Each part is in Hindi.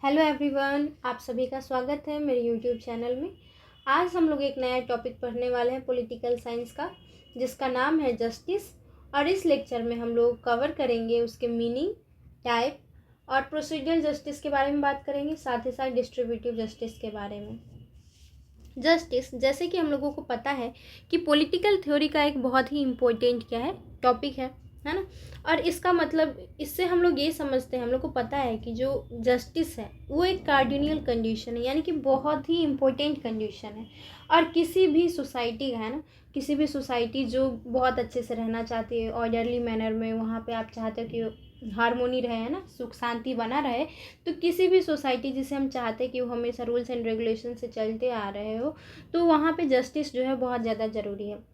हेलो एवरीवन, आप सभी का स्वागत है मेरे यूट्यूब चैनल में। आज हम लोग एक नया टॉपिक पढ़ने वाले हैं पॉलिटिकल साइंस का, जिसका नाम है जस्टिस। और इस लेक्चर में हम लोग कवर करेंगे उसके मीनिंग, टाइप और प्रोसीजरल जस्टिस के बारे में बात करेंगे, साथ ही साथ डिस्ट्रीब्यूटिव जस्टिस के बारे में। जस्टिस, जैसे कि हम लोगों को पता है कि पॉलिटिकल थ्योरी का एक बहुत ही इम्पोर्टेंट क्या है, टॉपिक है ना। और इसका मतलब, इससे हम लोग ये समझते हैं, हम लोग को पता है कि जो जस्टिस है वो एक कार्डिनल कंडीशन है, यानी कि बहुत ही इम्पोर्टेंट कंडीशन है। और किसी भी सोसाइटी का है ना, किसी भी सोसाइटी जो बहुत अच्छे से रहना चाहती है ऑर्डरली मैनर में, वहाँ पे आप चाहते हो कि हारमोनी रहे, है ना, सुख शांति बना रहे। तो किसी भी सोसाइटी जिसे हम चाहते हैं कि वो हमेशा रूल्स एंड रेगुलेशन से चलते आ रहे हो, तो वहाँ पे जस्टिस जो है बहुत ज़्यादा ज़रूरी है।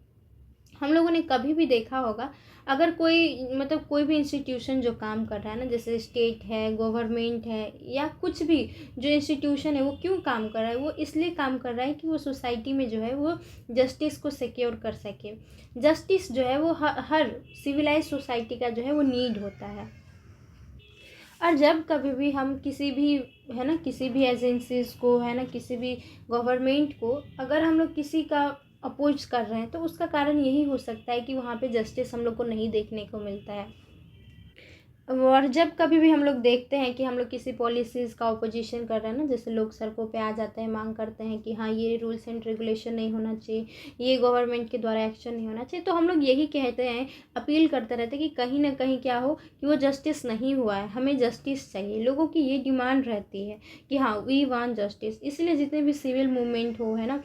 हम लोगों ने कभी भी देखा होगा, अगर कोई भी इंस्टीट्यूशन जो काम कर रहा है ना, जैसे स्टेट है, गवर्नमेंट है, या कुछ भी जो इंस्टीट्यूशन है, वो क्यों काम कर रहा है? वो इसलिए काम कर रहा है कि वो सोसाइटी में जो है वो जस्टिस को सिक्योर कर सके। जस्टिस जो है वो हर सिविलाइज सोसाइटी का जो है वो नीड होता है। और जब कभी भी हम किसी भी, है ना, किसी भी एजेंसीज को, है ना, किसी भी गवर्नमेंट को अगर हम लोग किसी का अपोज कर रहे हैं, तो उसका कारण यही हो सकता है कि वहाँ पे जस्टिस हम लोग को नहीं देखने को मिलता है। और जब कभी भी हम लोग देखते हैं कि हम लोग किसी पॉलिसीज़ का अपोजिशन कर रहे हैं ना, जैसे लोग सड़कों पे आ जाते हैं, मांग करते हैं कि हाँ, ये रूल्स एंड रेगुलेशन नहीं होना चाहिए, ये गवर्नमेंट के द्वारा एक्शन नहीं होना चाहिए, तो हम लोग यही कहते हैं, अपील करते रहते हैं कि कहीं ना कहीं क्या हो कि वो जस्टिस नहीं हुआ है, हमें जस्टिस चाहिए। लोगों की ये डिमांड रहती है कि हाँ, वी वांट जस्टिस। इसलिए जितने भी सिविल मूवमेंट हो, है ना,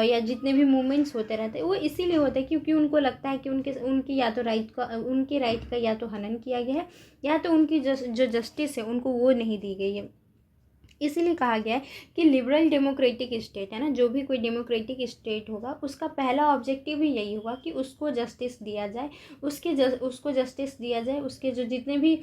या जितने भी मूवमेंट्स होते रहते हैं, वो इसीलिए होते हैं क्योंकि उनको लगता है कि उनकी या तो उनके राइट का या तो हनन किया गया है, या तो उनकी जो जस्टिस है उनको वो नहीं दी गई है। इसीलिए कहा गया है कि लिबरल डेमोक्रेटिक स्टेट, है ना, जो भी कोई डेमोक्रेटिक स्टेट होगा उसका पहला ऑब्जेक्टिव ही यही होगा कि उसको जस्टिस दिया जाए, उसको जस्टिस दिया जाए। उसके जो जितने भी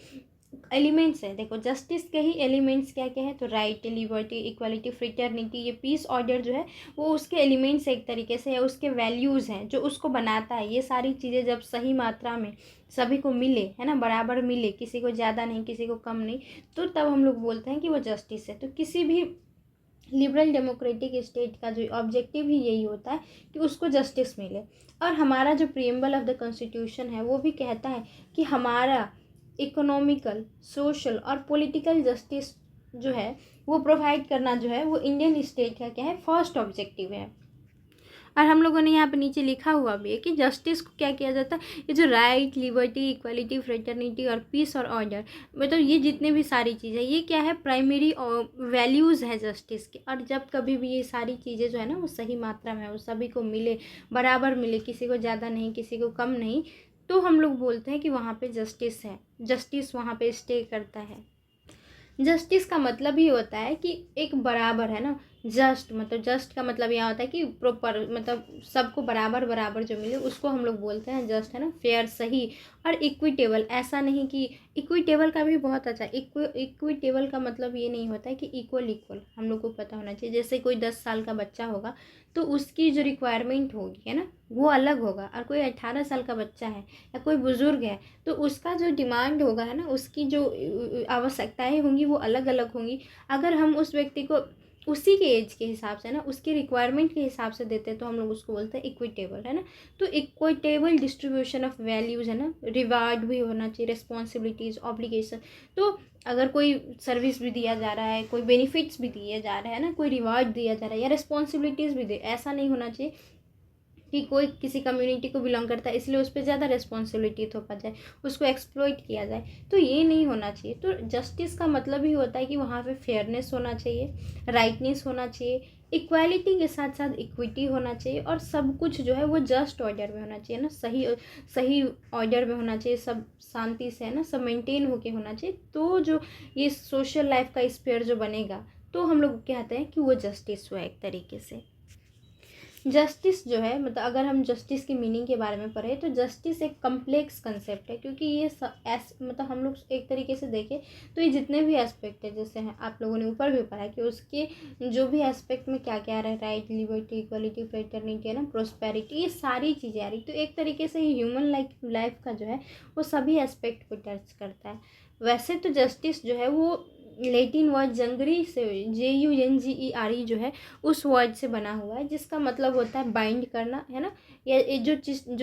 एलिमेंट्स हैं, देखो जस्टिस के ही एलिमेंट्स क्या क्या है, तो राइट, लिबर्टी, इक्वालिटी, फ्रेटर्निटी, ये पीस ऑर्डर जो है वो उसके एलिमेंट्स एक तरीके से, या उसके वैल्यूज़ हैं जो उसको बनाता है। ये सारी चीज़ें जब सही मात्रा में सभी को मिले, है ना, बराबर मिले, किसी को ज़्यादा नहीं, किसी को कम नहीं, तो तब हम लोग बोलते हैं कि वो जस्टिस है। तो किसी भी लिबरल डेमोक्रेटिक स्टेट का जो ऑब्जेक्टिव ही यही होता है कि उसको जस्टिस मिले। और हमारा जो प्रीएम्बल ऑफ द कॉन्स्टिट्यूशन है वो भी कहता है कि हमारा इकोनॉमिकल, सोशल और पॉलिटिकल जस्टिस जो है वो प्रोवाइड करना जो है वो इंडियन स्टेट का क्या है, फर्स्ट ऑब्जेक्टिव है। और हम लोगों ने यहाँ पे नीचे लिखा हुआ भी है कि जस्टिस को क्या किया जाता है, ये जो राइट, लिबर्टी, इक्वालिटी, फ्रेटर्निटी और पीस और ऑर्डर, मतलब ये जितने भी सारी चीज़ें, ये क्या है, प्राइमरी वैल्यूज़ है जस्टिस के। और जब कभी भी ये सारी चीज़ें जो है ना वो सही मात्रा में, वो सभी को मिले, बराबर मिले, किसी को ज़्यादा नहीं, किसी को कम नहीं, तो हम लोग बोलते हैं कि वहाँ पे जस्टिस है, जस्टिस वहाँ पे स्टे करता है। जस्टिस का मतलब ही होता है कि एक बराबर, है ना, जस्ट, मतलब जस्ट का मतलब यह होता है कि प्रॉपर, मतलब सबको बराबर बराबर जो मिले उसको हम लोग बोलते हैं जस्ट, है ना, फेयर, सही और इक्विटेबल। ऐसा नहीं कि इक्विटेबल का भी बहुत अच्छा, इक्विटेबल का मतलब ये नहीं होता है कि इक्वल इक्वल, हम लोग को पता होना चाहिए। जैसे कोई 10 साल का बच्चा होगा तो उसकी जो रिक्वायरमेंट होगी, है ना, वो अलग होगा, और कोई 18 साल का बच्चा है या कोई बुज़ुर्ग है तो उसका जो डिमांड होगा, है ना, उसकी जो आवश्यकताएं होंगी वो अलग अलग होंगी। अगर हम उस व्यक्ति को उसी के एज के हिसाब से ना, उसके रिक्वायरमेंट के हिसाब से देते हैं तो हम लोग उसको बोलते हैं इक्विटेबल, है ना। तो इक्विटेबल डिस्ट्रीब्यूशन ऑफ वैल्यूज़, है ना, रिवार्ड भी होना चाहिए, रिस्पॉन्सिबिलिटीज़, ऑब्लिगेशन। तो अगर कोई सर्विस भी दिया जा रहा है, कोई बेनिफिट्स भी दिए जा रहे हैं ना, कोई रिवार्ड दिया जा रहा है या रिस्पॉन्सिबिलिटीज़ भी दे, ऐसा नहीं होना चाहिए कि कोई किसी कम्युनिटी को बिलोंग करता है इसलिए उस पर ज़्यादा रिस्पॉन्सिबिलिटी थोपा जाए, उसको एक्सप्लॉइट किया जाए, तो ये नहीं होना चाहिए। तो जस्टिस का मतलब ही होता है कि वहाँ पे फेयरनेस होना चाहिए, राइटनेस होना चाहिए, इक्वालिटी के साथ साथ इक्विटी होना चाहिए, और सब कुछ जो है वो जस्ट ऑर्डर में होना चाहिए ना, सही सही ऑर्डर में होना चाहिए, सब शांति से, है ना, सब मेंटेन होके होना चाहिए। तो जो ये सोशल लाइफ का स्पेयर जो बनेगा, तो हम लोग कहते हैं कि वो जस्टिस हुआ एक तरीके से। जस्टिस जो है, मतलब अगर हम जस्टिस की मीनिंग के बारे में पढ़े तो जस्टिस एक कम्प्लेक्स कंसेप्ट है, क्योंकि ये मतलब हम लोग एक तरीके से देखें तो ये जितने भी एस्पेक्ट है, जैसे हैं आप लोगों ने ऊपर भी पढ़ा कि उसके जो भी एस्पेक्ट में क्या क्या रहा है, राइट, लिबर्टी, इक्वालिटी, फ्रेटर्निटी, है ना, प्रोस्पेरिटी, ये सारी चीज़ें आ रही, तो एक तरीके से ह्यूमन लाइफ का जो है वो सभी एस्पेक्ट को टच करता है। वैसे तो जस्टिस जो है वो लेटिन वर्ड जंगरी से, JUNGERE जो है उस वर्ड से बना हुआ है, जिसका मतलब होता है बाइंड करना, है ना। ये जो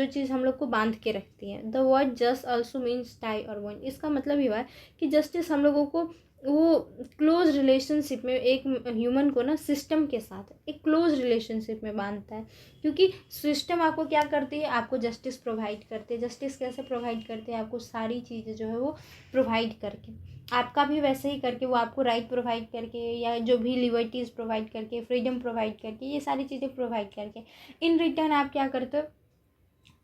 चीज़ हम लोग को बांध के रखती है। The word just also means tie और बॉन्ड। इसका मतलब ये हुआ है कि जस्टिस हम लोगों को वो क्लोज रिलेशनशिप में, एक ह्यूमन को ना सिस्टम के साथ एक क्लोज रिलेशनशिप में बांधता है। क्योंकि सिस्टम आपको क्या करती है, आपको जस्टिस प्रोवाइड करती है। जस्टिस कैसे प्रोवाइड करते हैं, आपको सारी चीज़ें जो है वो प्रोवाइड करके, आपका भी वैसे ही करके, वो आपको राइट प्रोवाइड करके, या जो भी लिबर्टीज़ प्रोवाइड करके, फ्रीडम प्रोवाइड करके, ये सारी चीज़ें प्रोवाइड करके, इन रिटर्न आप क्या करते हो,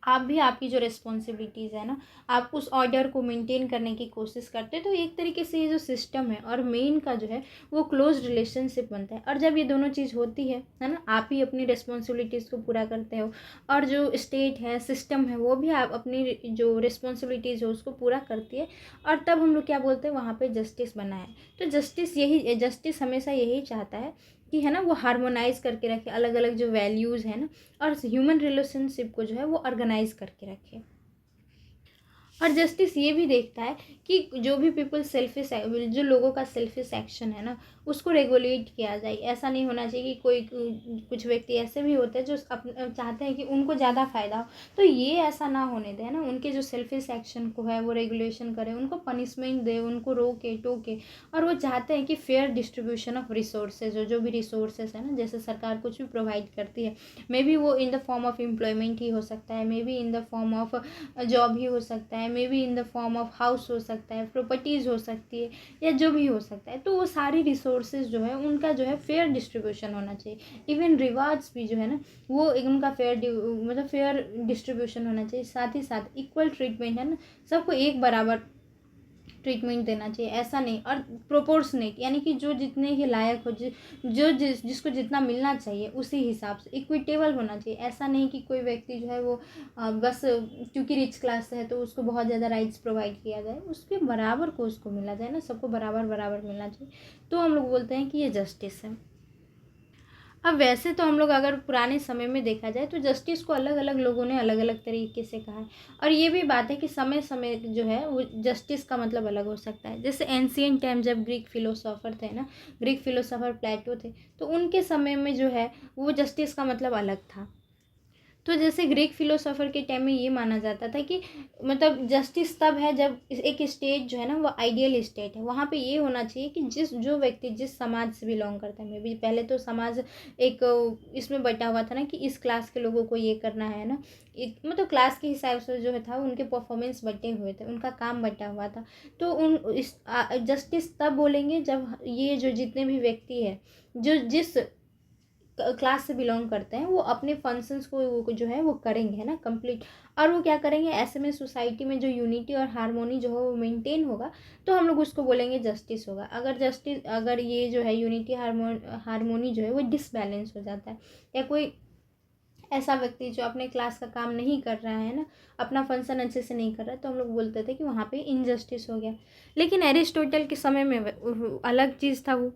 आप भी आपकी जो रिस्पॉन्सिबिलिटीज़ है ना, आप उस ऑर्डर को मेंटेन करने की कोशिश करते हैं। तो एक तरीके से ये जो सिस्टम है और मेन का जो है वो क्लोज रिलेशनशिप बनता है। और जब ये दोनों चीज़ होती है ना, आप ही अपनी रिस्पॉन्सिबिलिटीज़ को पूरा करते हो, और जो स्टेट है, सिस्टम है, वो भी आप अपनी जो रिस्पॉन्सिबिलिटीज़ है उसको पूरा करती है। और तब हम लोग क्या बोलते हैं, वहाँ पर जस्टिस बना है। तो जस्टिस हमेशा यही चाहता है कि, है ना, वो हार्मोनाइज करके रखे अलग अलग जो वैल्यूज़ है ना, और ह्यूमन रिलेशनशिप को जो है वो ऑर्गेनाइज करके रखे। और जस्टिस ये भी देखता है कि जो भी पीपल सेल्फिश, जो लोगों का सेल्फिश एक्शन है ना, उसको रेगुलेट किया जाए। ऐसा नहीं होना चाहिए कि कुछ व्यक्ति ऐसे भी होते हैं जो चाहते हैं कि उनको ज़्यादा फ़ायदा हो, तो ये ऐसा ना होने दें ना। उनके जो सेल्फिश एक्शन को है वो रेगुलेशन करें, उनको पनिशमेंट दे, उनको रोके टोके। और वो चाहते हैं कि फेयर डिस्ट्रीब्यूशन ऑफ रिसोर्सेज, जो भी रिसोर्सेज है ना, जैसे सरकार कुछ भी प्रोवाइड करती है, मे बी वो in the form of employment ही हो सकता है, may be in the form of job ही हो सकता है, may be in the form of house हो सकता है, प्रॉपर्टीज़ हो सकती है, या जो भी हो सकता है। तो वो सारी रिसोर्सेज जो है उनका जो है फेयर डिस्ट्रीब्यूशन होना चाहिए। इवन रिवार्ड्स भी जो है ना, वो उनका फेयर डिस्ट्रीब्यूशन होना चाहिए। साथ ही साथ इक्वल ट्रीटमेंट, है ना, सबको एक बराबर ट्रीटमेंट देना चाहिए। ऐसा नहीं, और प्रोपोर्शनेट, यानी कि जो जितने के लायक हो, जिसको जितना मिलना चाहिए उसी हिसाब से इक्विटेबल होना चाहिए। ऐसा नहीं कि कोई व्यक्ति जो है वो बस क्योंकि रिच क्लास है तो उसको बहुत ज़्यादा राइट्स प्रोवाइड किया जाए, उसके बराबर को उसको मिला जाए ना, सबको बराबर बराबर मिलना चाहिए। तो हम लोग बोलते हैं कि ये जस्टिस है। अब वैसे तो हम लोग अगर पुराने समय में देखा जाए तो जस्टिस को अलग अलग लोगों ने अलग अलग तरीके से कहा है। और ये भी बात है कि समय समय जो है वो जस्टिस का मतलब अलग हो सकता है। जैसे एंशिएंट टाइम, जब ग्रीक फिलोसोफर थे ना, ग्रीक फिलोसोफर प्लेटो थे, तो उनके समय में जो है वो जस्टिस का मतलब अलग था। तो जैसे ग्रीक फिलोसोफर के टाइम में ये माना जाता था कि मतलब जस्टिस तब है जब एक स्टेट जो है ना वो आइडियल स्टेट है। वहाँ पे ये होना चाहिए कि जो व्यक्ति जिस समाज से बिलोंग करता है, मे बी पहले तो समाज एक इसमें बटा हुआ था ना कि इस क्लास के लोगों को ये करना है ना, मतलब क्लास के हिसाब से जो है था, उनके परफॉर्मेंस बटे हुए थे, उनका काम बटा हुआ था। तो जस्टिस तब बोलेंगे जब ये जो जितने भी व्यक्ति है जो जिस क्लास से बिलोंग करते हैं, वो अपने फंक्शंस को वो जो है वो करेंगे, है ना, कंप्लीट। और वो क्या करेंगे, ऐसे में सोसाइटी में जो यूनिटी और हार्मोनी जो है वो मेंटेन होगा, तो हम लोग उसको बोलेंगे जस्टिस होगा। अगर ये जो है यूनिटी हार्मोनी जो है वो डिसबैलेंस हो जाता है, या कोई ऐसा व्यक्ति जो अपने क्लास का काम नहीं कर रहा है ना, अपना फंक्शन अच्छे से नहीं कर रहा है, तो हम लोग बोलते थे कि वहाँ पे इनजस्टिस हो गया। लेकिन एरिस्टोटल के समय में अलग चीज़ था वो।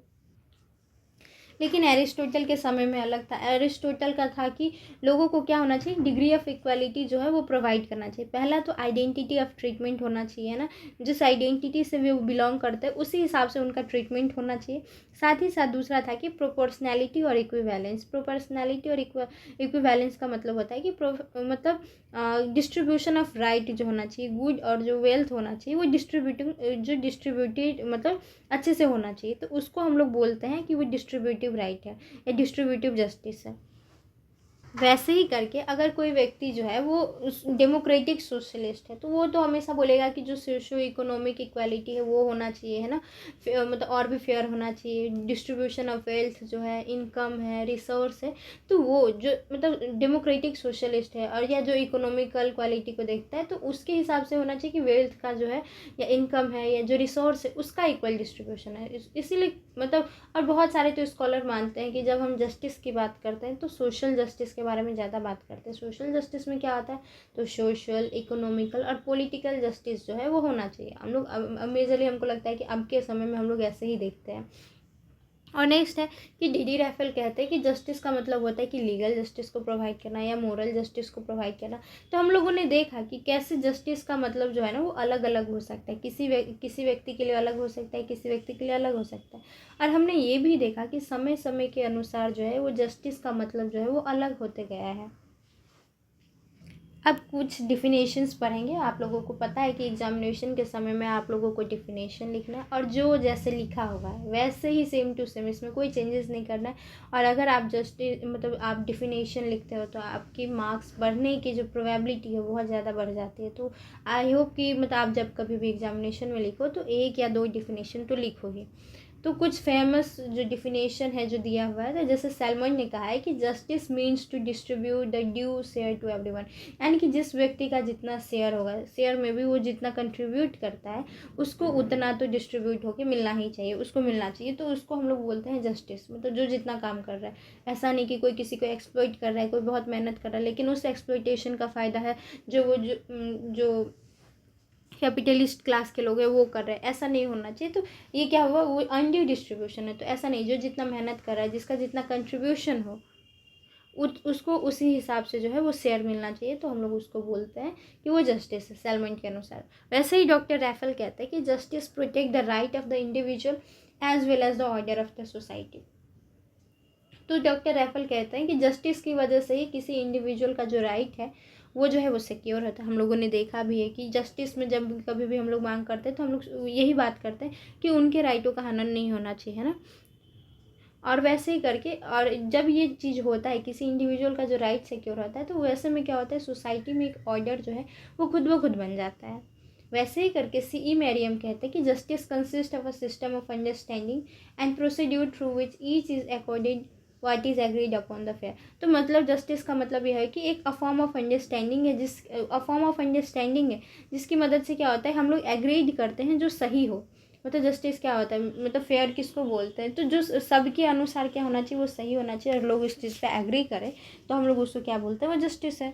लेकिन एरिस्टोटल के समय में अलग था। एरिस्टोटल का था कि लोगों को क्या होना चाहिए, डिग्री ऑफ इक्वालिटी जो है वो प्रोवाइड करना चाहिए। पहला तो आइडेंटिटी ऑफ ट्रीटमेंट होना चाहिए ना, जिस आइडेंटिटी से वो बिलोंग करते हैं उसी हिसाब से उनका ट्रीटमेंट होना चाहिए। साथ ही साथ दूसरा था कि प्रोपोर्शनैलिटी और इक्विवेलेंस। प्रोपोर्शनैलिटी और इक्विवेलेंस का मतलब होता है कि मतलब डिस्ट्रीब्यूशन ऑफ राइट जो होना चाहिए, गुड और जो वेल्थ होना चाहिए, वो डिस्ट्रीब्यूटेड मतलब अच्छे से होना चाहिए। तो उसको हम लोग बोलते हैं कि वो डिस्ट्रीब्यूटिव राइट है या डिस्ट्रीब्यूटिव जस्टिस है। वैसे ही करके अगर कोई व्यक्ति जो है वो डेमोक्रेटिक सोशलिस्ट है, तो वो तो हमेशा बोलेगा कि जो सोशो इकोनॉमिक इक्वालिटी है वो होना चाहिए, है ना, मतलब और भी फेयर होना चाहिए। डिस्ट्रीब्यूशन ऑफ वेल्थ जो है, इनकम है, रिसोर्स है, तो वो जो मतलब डेमोक्रेटिक सोशलिस्ट है, और या जो इकोनॉमिकल क्वालिटी को देखता है, तो उसके हिसाब से होना चाहिए कि वेल्थ का जो है या इनकम है या जो रिसोर्स है उसका इक्वल डिस्ट्रीब्यूशन है। इसीलिए मतलब, और बहुत सारे तो स्कॉलर मानते हैं कि जब हम जस्टिस की बात करते हैं तो सोशल जस्टिस के बारे में ज़्यादा बात करते हैं। सोशल जस्टिस में क्या आता है, तो सोशल, इकोनॉमिकल और पॉलिटिकल जस्टिस जो है वो होना चाहिए। हम लोग मेजरली हमको लगता है कि अब के समय में हम लोग ऐसे ही देखते हैं। और नेक्स्ट है कि डीडी रैफल कहते हैं कि जस्टिस का मतलब होता है कि लीगल जस्टिस को प्रोवाइड करना या मोरल जस्टिस को प्रोवाइड करना। तो हम लोगों ने देखा कि कैसे जस्टिस का मतलब जो है ना वो अलग अलग हो सकता है, किसी व्यक्ति के लिए अलग हो सकता है, किसी व्यक्ति के लिए अलग हो सकता है। और हमने ये भी देखा कि समय समय के अनुसार जो है वो जस्टिस का मतलब जो है वो अलग होते गया है। अब कुछ डिफिनेशंस पढ़ेंगे। आप लोगों को पता है कि एग्जामिनेशन के समय में आप लोगों को डिफिनेशन लिखना है और जो जैसे लिखा होगा वैसे ही सेम टू सेम, इसमें कोई चेंजेस नहीं करना है। और अगर आप आप डिफिनेशन लिखते हो तो आपकी मार्क्स बढ़ने की जो प्रोबेबिलिटी है बहुत ज़्यादा बढ़ जाती है। तो आई होप कि आप जब कभी भी एग्जामिनेशन में लिखो तो 1 या 2 डिफिनेशन तो लिखोगे। तो कुछ फेमस जो डिफिनेशन है जो दिया हुआ है, तो जैसे सैलमन ने कहा है कि justice means to distribute the due share to everyone, यानी कि जिस व्यक्ति का जितना शेयर होगा, शेयर में भी वो जितना कंट्रीब्यूट करता है उसको उतना तो डिस्ट्रीब्यूट होके मिलना ही चाहिए, उसको मिलना चाहिए। तो उसको हम लोग बोलते हैं जस्टिस। मतलब जो जितना काम कर रहा है, ऐसा नहीं कि कोई किसी को एक्सप्लॉइट कर रहा है, कोई बहुत मेहनत कर रहा है लेकिन उस एक्सप्लॉइटेशन का फ़ायदा है जो कैपिटलिस्ट क्लास के लोग हैं वो कर रहे हैं, ऐसा नहीं होना चाहिए। तो ये क्या हुआ, वो अनड्यू डिस्ट्रीब्यूशन है। तो ऐसा नहीं, जो जितना मेहनत कर रहा है, जिसका जितना कंट्रीब्यूशन हो उसको उसी हिसाब से जो है वो शेयर मिलना चाहिए। तो हम लोग उसको बोलते हैं कि वो जस्टिस है सैलमन के अनुसार। वैसे ही डॉक्टर रैफल कहते हैं कि justice protect the right of the individual as well as the order of the society. तो डॉक्टर रैफल कहते हैं कि जस्टिस की वजह से ही किसी इंडिविजुअल का जो राइट है वो जो है वो सिक्योर होता है। हम लोगों ने देखा भी है कि जस्टिस में जब कभी भी हम लोग मांग करते हैं तो हम लोग यही बात करते हैं कि उनके राइटों का हनन नहीं होना चाहिए, है ना। और वैसे ही करके, और जब ये चीज़ होता है किसी इंडिविजुअल का जो राइट सिक्योर होता है तो वैसे में क्या होता है, सोसाइटी में एक ऑर्डर जो है वो खुद ब खुद बन जाता है। वैसे ही करके C.E. मैरियम कहते हैं कि justice consist of a system of understanding and procedure through which each is according what is agreed upon the fair. तो मतलब जस्टिस का मतलब यह है कि एक अ फॉर्म ऑफ अंडरस्टैंडिंग है जिसकी मदद से क्या होता है, हम लोग एग्रीड करते हैं जो सही हो। मतलब जस्टिस क्या होता है, मतलब फेयर किसको बोलते हैं, तो जो सबके अनुसार क्या होना चाहिए वो सही होना चाहिए और लोग इस चीज़ पे एग्री करें तो हम लोग उसको क्या बोलते हैं, वो जस्टिस है।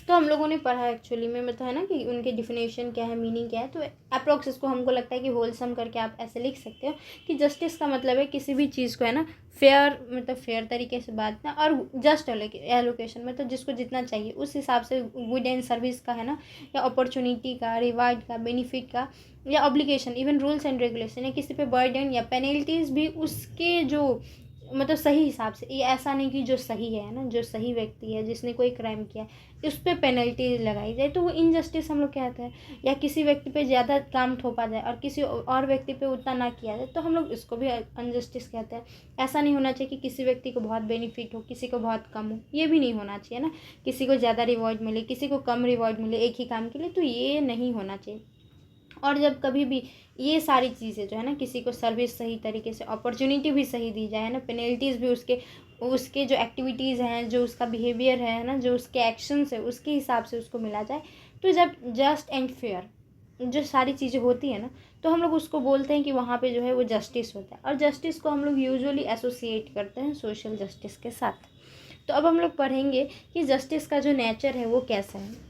तो हम लोगों ने पढ़ा एक्चुअली में, मतलब है ना कि उनके डिफिनेशन क्या है, मीनिंग क्या है। तो अप्रॉक्स इसको हमको लगता है कि होलसम करके आप ऐसे लिख सकते हो कि जस्टिस का मतलब है किसी भी चीज़ को है ना फेयर, मतलब फेयर तरीके से बांटना और जस्ट एलोकेशन, मतलब जिसको जितना चाहिए उस हिसाब से गुड एंड सर्विस का है ना, या अपॉर्चुनिटी का, रिवार्ड का, बेनिफिट का, या obligation, even rules and regulation, या किसी पे बर्डन या पेनल्टीज भी उसके जो मतलब सही हिसाब से। ये ऐसा नहीं कि जो सही है ना, जो सही व्यक्ति है जिसने कोई क्राइम किया उस पर पेनल्टी लगाई जाए तो वो इनजस्टिस हम लोग कहते हैं। या किसी व्यक्ति पे ज़्यादा काम थोपा जाए और किसी और व्यक्ति पे उतना ना किया जाए तो हम लोग इसको भी अनजस्टिस कहते हैं। ऐसा नहीं होना चाहिए कि किसी व्यक्ति को बहुत बेनिफिट हो, किसी को बहुत कम हो, ये भी नहीं होना चाहिए ना। किसी को ज़्यादा रिवॉर्ड मिले, किसी को कम रिवॉर्ड मिले एक ही काम के लिए, तो ये नहीं होना चाहिए। और जब कभी भी ये सारी चीज़ें जो है ना, किसी को सर्विस सही तरीके से, अपॉर्चुनिटी भी सही दी जाए ना, पेनल्टीज़ भी उसके उसके जो एक्टिविटीज़ हैं, जो उसका बिहेवियर है ना, जो उसके एक्शंस है उसके हिसाब से उसको मिला जाए, तो जब जस्ट एंड फेयर जो सारी चीज़ें होती है ना, तो हम लोग उसको बोलते हैं कि वहाँ पे जो है वो जस्टिस होता है। और जस्टिस को हम लोग यूजुअली एसोसिएट करते हैं सोशल जस्टिस के साथ। तो अब हम लोग पढ़ेंगे कि जस्टिस का जो नेचर है वो कैसा है।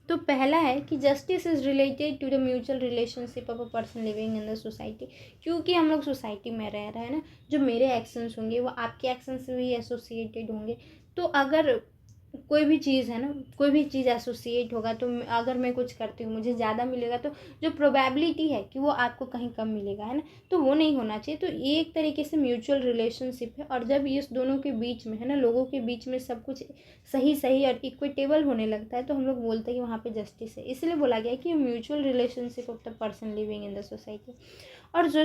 तो पहला है कि justice is related to the mutual relationship of a person living in the society. क्योंकि हम लोग सोसाइटी में रह रहे हैं ना, जो मेरे एक्शंस होंगे वो आपके एक्शन से भी एसोसिएटेड होंगे। तो अगर कोई भी चीज़ है ना, कोई भी चीज़ एसोसिएट होगा, तो अगर मैं कुछ करती हूँ मुझे ज़्यादा मिलेगा, तो जो प्रोबेबिलिटी है कि वो आपको कहीं कम मिलेगा, है ना, तो वो नहीं होना चाहिए। तो ये एक तरीके से म्यूचुअल रिलेशनशिप है। और जब इस दोनों के बीच में है ना, लोगों के बीच में सब कुछ सही सही और इक्विटेबल होने लगता है तो हम लोग बोलते हैं कि वहाँ पे जस्टिस है। इसलिए बोला गया कि mutual relationship of the person living in the society. और जो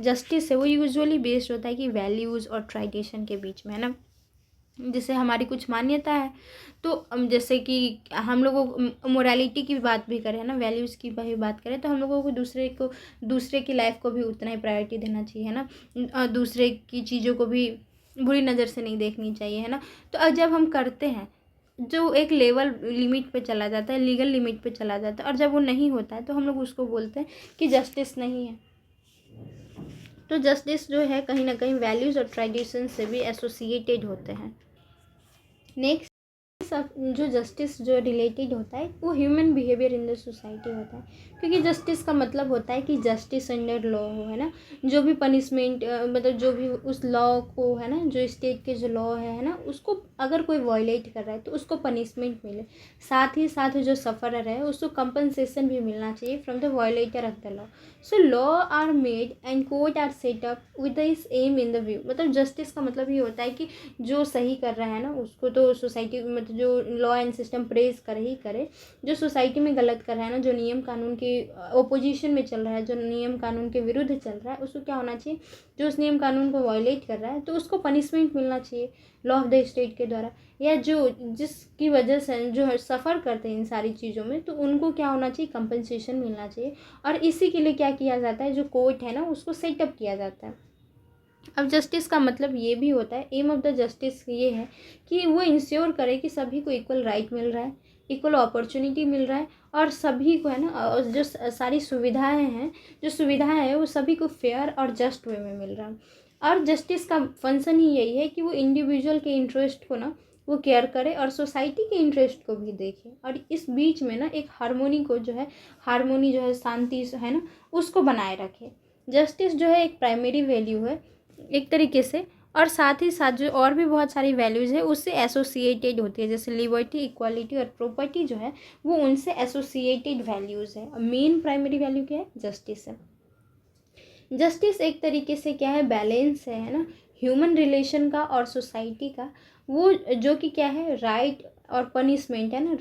जस्टिस है वो यूजुअली बेस्ड होता है कि वैल्यूज़ और ट्रेडिशन के बीच में, है ना। जैसे हमारी कुछ मान्यता है, तो जैसे कि हम लोगों को मोरालिटी की बात भी करें ना, वैल्यूज़ की भी बात करें, तो हम लोगों को दूसरे की लाइफ को भी उतना ही प्रायोरिटी देना चाहिए, है ना। दूसरे की चीज़ों को भी बुरी नज़र से नहीं देखनी चाहिए, है ना। तो अब जब हम करते हैं जो एक लेवल लिमिट पे चला जाता है, लीगल लिमिट पे चला जाता है, और जब वो नहीं होता है तो हम लोग उसको बोलते हैं कि जस्टिस नहीं है। तो जस्टिस जो है कहीं ना कहीं वैल्यूज़ और ट्रेडिशन से भी एसोसिएटेड होते हैं। नेक्स्ट जो जस्टिस जो रिलेटेड होता है वो human behaviour in the society होता है, क्योंकि जस्टिस का मतलब होता है कि जस्टिस अंडर लॉ हो, है ना। जो भी पनिशमेंट मतलब जो भी उस लॉ को, है ना, जो स्टेट के जो लॉ है ना, उसको अगर कोई वायलेट कर रहा है तो उसको पनिशमेंट मिले, साथ ही साथ जो सफ़रर है उसको कंपनसेशन भी मिलना चाहिए from the violator of the law. So law are made and court are set up with this aim in the view. मतलब जस्टिस का मतलब ये होता है कि जो सही कर रहा है ना उसको तो सोसाइटी मतलब जो लॉ एंड सिस्टम प्रेज करे ही करे, जो सोसाइटी में गलत कर रहा है ना, जो नियम कानून के ओपोजिशन में चल रहा है, जो नियम कानून के विरुद्ध चल रहा है, उसको क्या होना चाहिए, जो उस नियम कानून को वायलेट कर रहा है तो उसको पनिशमेंट मिलना चाहिए लॉ ऑफ द स्टेट के द्वारा, या जो जिसकी वजह से जो सफ़र करते हैं इन सारी चीज़ों में तो उनको क्या होना चाहिए, कंपनसेशन मिलना चाहिए। और इसी के लिए क्या किया जाता है, जो कोर्ट है ना उसको सेटअप किया जाता है। अब जस्टिस का मतलब ये भी होता है, एम ऑफ द जस्टिस ये है कि वो इंश्योर करे कि सभी को इक्वल राइट मिल रहा है, इक्वल अपॉर्चुनिटी मिल रहा है, और सभी को, है ना, जो सारी सुविधाएं हैं, जो सुविधाएं हैं वो सभी को फेयर और जस्ट वे में मिल रहा है। और जस्टिस का फंक्शन ही यही है कि वो इंडिविजुअल के इंटरेस्ट को ना वो केयर करे और सोसाइटी के इंटरेस्ट को भी देखे, और इस बीच में ना एक हार्मोनी को जो है, हार्मोनी जो है, शांति है ना, उसको बनाए रखे। जस्टिस जो है एक प्राइमरी वैल्यू है एक तरीके से, और साथ ही साथ जो और भी बहुत सारी वैल्यूज़ है उससे एसोसिएटेड होती है, जैसे लिबर्टी, इक्वालिटी और प्रॉपर्टी जो है वो उनसे एसोसिएटेड वैल्यूज़ है। मेन प्राइमरी वैल्यू क्या है, जस्टिस है। जस्टिस एक तरीके से क्या है, बैलेंस है ना, ह्यूमन रिलेशन का और सोसाइटी का, वो जो कि क्या है, राइट और पनिशमेंट है ना,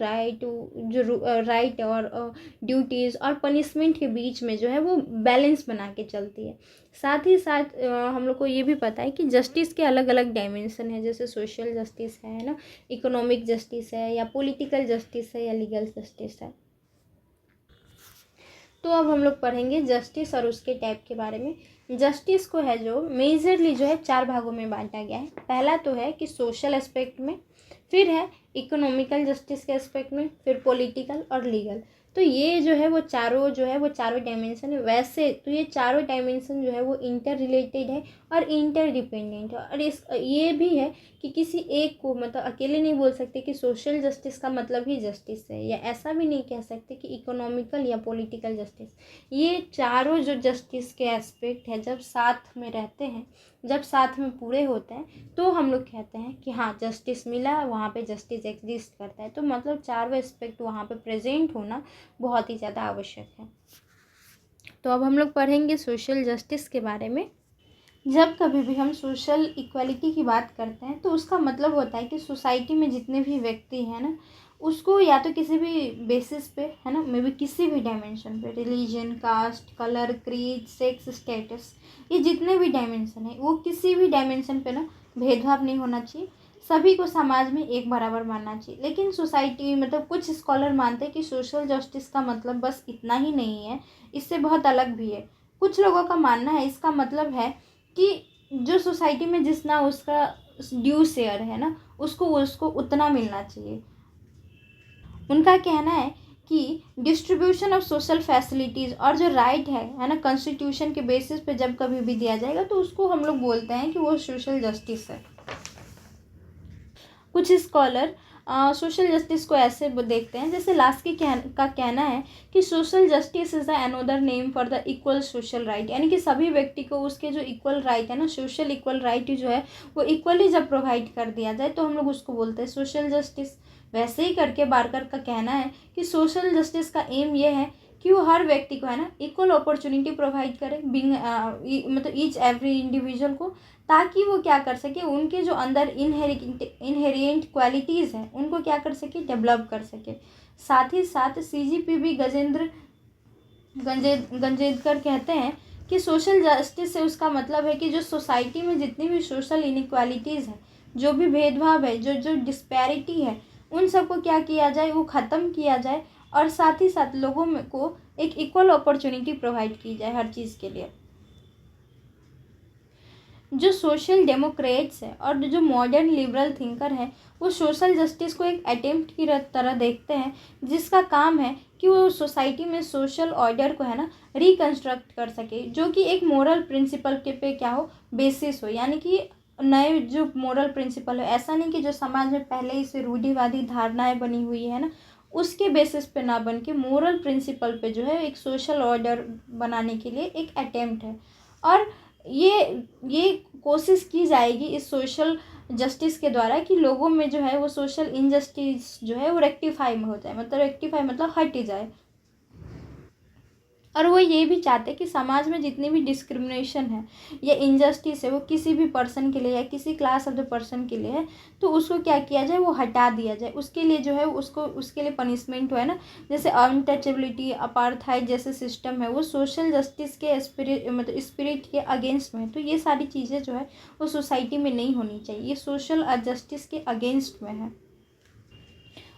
राइट और ड्यूटीज़ और पनिशमेंट के बीच में जो है वो बैलेंस बना के चलती है। साथ ही साथ हम लोग को ये भी पता है कि जस्टिस के अलग अलग डायमेंशन है, जैसे सोशल जस्टिस है ना, इकोनॉमिक जस्टिस है, या पॉलिटिकल जस्टिस है, या लीगल जस्टिस है। तो अब हम लोग पढ़ेंगे जस्टिस और उसके टाइप के बारे में। जस्टिस को है जो मेजरली जो है 4 भागों में बांटा गया है। पहला तो है कि सोशल एस्पेक्ट में, फिर है इकोनॉमिकल जस्टिस के एस्पेक्ट में, फिर पॉलिटिकल और लीगल। तो ये जो है वो चारों डायमेंशन है। वैसे तो ये चारों डायमेंशन जो है वो इंटर रिलेटेड है और इंटर डिपेंडेंट है, और इस ये भी है कि किसी एक को मतलब अकेले नहीं बोल सकते कि सोशल जस्टिस का मतलब ही जस्टिस है, या ऐसा भी नहीं कह सकते कि इकोनॉमिकल या पॉलिटिकल जस्टिस। ये चारों जो जस्टिस के एस्पेक्ट है जब साथ में रहते हैं, जब साथ में पूरे होते हैं, तो हम लोग कहते हैं कि हाँ जस्टिस मिला, वहाँ पे जस्टिस एग्जिस्ट करता है। तो मतलब चारों एस्पेक्ट वहाँ पे प्रेजेंट होना बहुत ही ज़्यादा आवश्यक है। तो अब हम लोग पढ़ेंगे सोशल जस्टिस के बारे में। जब कभी भी हम सोशल इक्वालिटी की बात करते हैं तो उसका मतलब होता है कि सोसाइटी में जितने भी व्यक्ति हैं ना, उसको या तो किसी भी बेसिस पे, है ना, मे बी किसी भी डायमेंशन पे, religion, caste, colour, creed, sex, status, ये जितने भी डायमेंशन है वो किसी भी डायमेंशन पे ना भेदभाव नहीं होना चाहिए, सभी को समाज में एक बराबर मानना चाहिए। लेकिन सोसाइटी मतलब कुछ स्कॉलर मानते हैं कि सोशल जस्टिस का मतलब बस इतना ही नहीं है, इससे बहुत अलग भी है। कुछ लोगों का मानना है इसका मतलब है कि जो सोसाइटी में जितना उसका ड्यू शेयर है ना, उसको उतना मिलना चाहिए। उनका कहना है कि डिस्ट्रीब्यूशन ऑफ सोशल फैसिलिटीज़ और जो राइट है ना, कॉन्स्टिट्यूशन के बेसिस पे जब कभी भी दिया जाएगा तो उसको हम लोग बोलते हैं कि वो सोशल जस्टिस है। कुछ स्कॉलर सोशल जस्टिस को ऐसे देखते हैं, जैसे लास्की का कहना है कि social justice is the another name for the equal social right, यानी कि सभी व्यक्ति को उसके जो इक्वल राइट है ना, सोशल इक्वल राइट जो है वो इक्वली जब प्रोवाइड कर दिया जाए तो हम लोग उसको बोलते हैं सोशल जस्टिस। वैसे ही करके बार्कर का कहना है कि सोशल जस्टिस का एम ये है कि वो हर व्यक्ति को, है ना, इक्वल अपॉर्चुनिटी प्रोवाइड करे, बिंग मतलब ईच एवरी इंडिविजुअल को, ताकि वो क्या कर सके, उनके जो अंदर इनहेरिएंट क्वालिटीज़ हैं उनको क्या कर सके, डेवलप कर सके। साथ ही साथ CGPB गंजेदकर कहते हैं कि सोशल जस्टिस से उसका मतलब है कि जो सोसाइटी में जितनी भी सोशल इनइक्वालिटीज़ हैं, जो भी भेदभाव है, जो जो डिस्पैरिटी है, उन सबको क्या किया जाए, वो ख़त्म किया जाए, और साथ ही साथ लोगों में को एक इक्वल अपॉर्चुनिटी प्रोवाइड की जाए हर चीज़ के लिए। जो सोशल डेमोक्रेट्स है और जो मॉडर्न लिबरल थिंकर है वो सोशल जस्टिस को एक अटेम्प्ट की तरह देखते हैं, जिसका काम है कि वो सोसाइटी में सोशल ऑर्डर को, है ना, रिकंस्ट्रक्ट कर सके, जो कि एक मोरल प्रिंसिपल के पे क्या हो, बेसिस हो, यानी कि नए जो मोरल प्रिंसिपल है, ऐसा नहीं कि जो समाज में पहले ही से रूढ़िवादी धारणाएं बनी हुई है ना, उसके बेसिस पे ना बन के मोरल प्रिंसिपल पे जो है एक सोशल ऑर्डर बनाने के लिए एक अटेम्प्ट है। और ये कोशिश की जाएगी इस सोशल जस्टिस के द्वारा कि लोगों में जो है वो सोशल इनजस्टिस जो है वो रेक्टिफाई में हो जाए, मतलब रेक्टिफाई मतलब हट जाए। और वो ये भी चाहते हैं कि समाज में जितनी भी डिस्क्रिमिनेशन है या इनजस्टिस है वो किसी भी पर्सन के लिए या किसी क्लास ऑफ द पर्सन के लिए है, तो उसको क्या किया जाए, वो हटा दिया जाए। उसके लिए जो है उसको उसके लिए पनिशमेंट हो, है ना, जैसे अनटचेबिलिटी, अपार्थाइड जैसे सिस्टम है, वो सोशल जस्टिस के स्पिरिट मतलब स्पिरिट के अगेंस्ट में है। तो ये सारी चीज़ें जो है वो सोसाइटी में नहीं होनी चाहिए, ये सोशल जस्टिस के अगेंस्ट में है।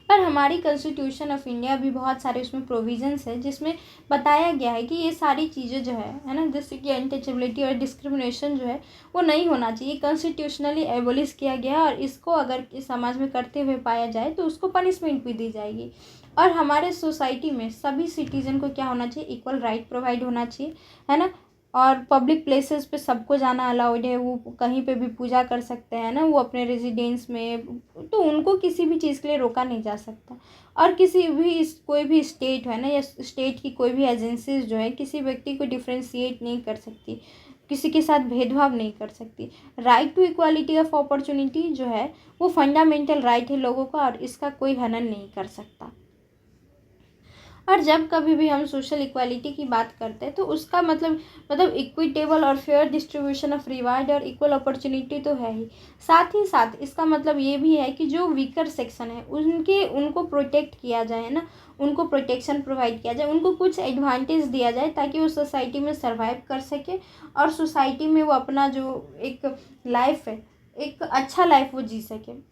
पर हमारी कॉन्स्टिट्यूशन ऑफ इंडिया भी बहुत सारे उसमें प्रोविजंस है जिसमें बताया गया है कि ये सारी चीज़ें जो है ना, जैसे कि अनटचेबिलिटी और डिस्क्रिमिनेशन जो है वो नहीं होना चाहिए, कॉन्स्टिट्यूशनली एबोलिश किया गया है। और इसको अगर इस समाज में करते हुए पाया जाए तो उसको पनिशमेंट भी दी जाएगी। और हमारे सोसाइटी में सभी सिटीजन को क्या होना चाहिए, इक्वल राइट प्रोवाइड होना चाहिए, है ना। और पब्लिक प्लेसेस पे सबको जाना अलाउड है, वो कहीं पे भी पूजा कर सकते हैं ना, वो अपने रेजिडेंस में, तो उनको किसी भी चीज़ के लिए रोका नहीं जा सकता। और किसी भी कोई भी स्टेट है ना, या स्टेट की कोई भी एजेंसीज जो है किसी व्यक्ति को डिफ्रेंशिएट नहीं कर सकती, किसी के साथ भेदभाव नहीं कर सकती। Right to equality of opportunity जो है वो फंडामेंटल राइट है लोगों का, और इसका कोई हनन नहीं कर सकता। और जब कभी भी हम सोशल इक्वालिटी की बात करते हैं तो उसका मतलब इक्विटेबल और फेयर डिस्ट्रीब्यूशन ऑफ रिवार्ड और इक्वल अपॉर्चुनिटी तो है ही, साथ ही साथ इसका मतलब ये भी है कि जो वीकर सेक्शन है उनको प्रोटेक्ट किया जाए ना, उनको प्रोटेक्शन प्रोवाइड किया जाए, उनको कुछ एडवांटेज दिया जाए ताकि वो सोसाइटी में सर्वाइव कर सके और सोसाइटी में वो अपना जो एक लाइफ है, एक अच्छा लाइफ वो जी सके।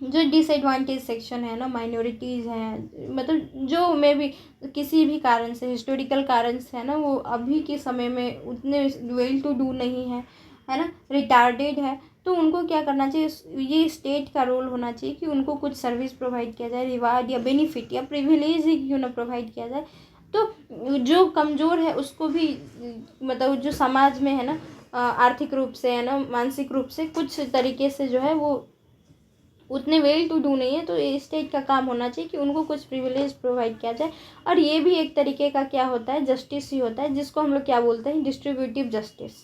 जो डिसएडवांटेज सेक्शन है ना, माइनॉरिटीज़ हैं, मतलब जो में भी किसी भी कारण से, हिस्टोरिकल कारण से है ना, वो अभी के समय में उतने वेल टू डू नहीं है ना, रिटार्डेड है, तो उनको क्या करना चाहिए, ये स्टेट का रोल होना चाहिए कि उनको कुछ सर्विस प्रोवाइड किया जाए, रिवार्ड या बेनिफिट या प्रिविलेज ही क्यों ना प्रोवाइड किया जाए। तो जो कमज़ोर है उसको भी, मतलब जो समाज में है ना, आर्थिक रूप से है ना, मानसिक रूप से कुछ तरीके से जो है वो उतने वेल टू डू नहीं है, तो ये स्टेट का काम होना चाहिए कि उनको कुछ प्रिविलेज प्रोवाइड किया जाए। और ये भी एक तरीके का क्या होता है, जस्टिस ही होता है, जिसको हम लोग क्या बोलते हैं, डिस्ट्रीब्यूटिव जस्टिस।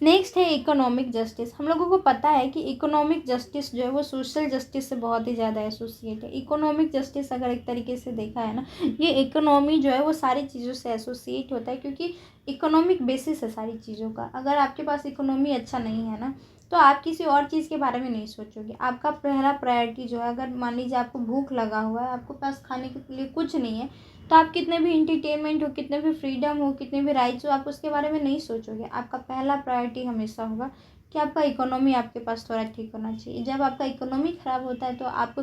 नेक्स्ट है इकोनॉमिक जस्टिस। हम लोगों को पता है कि इकोनॉमिक जस्टिस जो है वो सोशल जस्टिस से बहुत ही ज़्यादा एसोसिएट है। इकोनॉमिक जस्टिस अगर एक तरीके से देखा है ना, ये इकोनॉमी जो है वो सारी चीज़ों से एसोसिएट होता है, क्योंकि इकोनॉमिक बेसिस है सारी चीज़ों का। अगर आपके पास इकोनॉमी अच्छा नहीं है ना, तो आप किसी और चीज़ के बारे में नहीं सोचोगे। आपका पहला प्रायोरिटी जो है, अगर मान लीजिए आपको भूख लगा हुआ है, आपके पास खाने के लिए कुछ नहीं है, तो आप कितने भी इंटरटेनमेंट हो, कितने भी फ्रीडम हो, कितने भी राइट्स हो, आप उसके बारे में नहीं सोचोगे। आपका पहला प्रायोरिटी हमेशा होगा कि आपका इकोनॉमी आपके पास थोड़ा ठीक होना चाहिए। जब आपका इकोनॉमी ख़राब होता है तो आप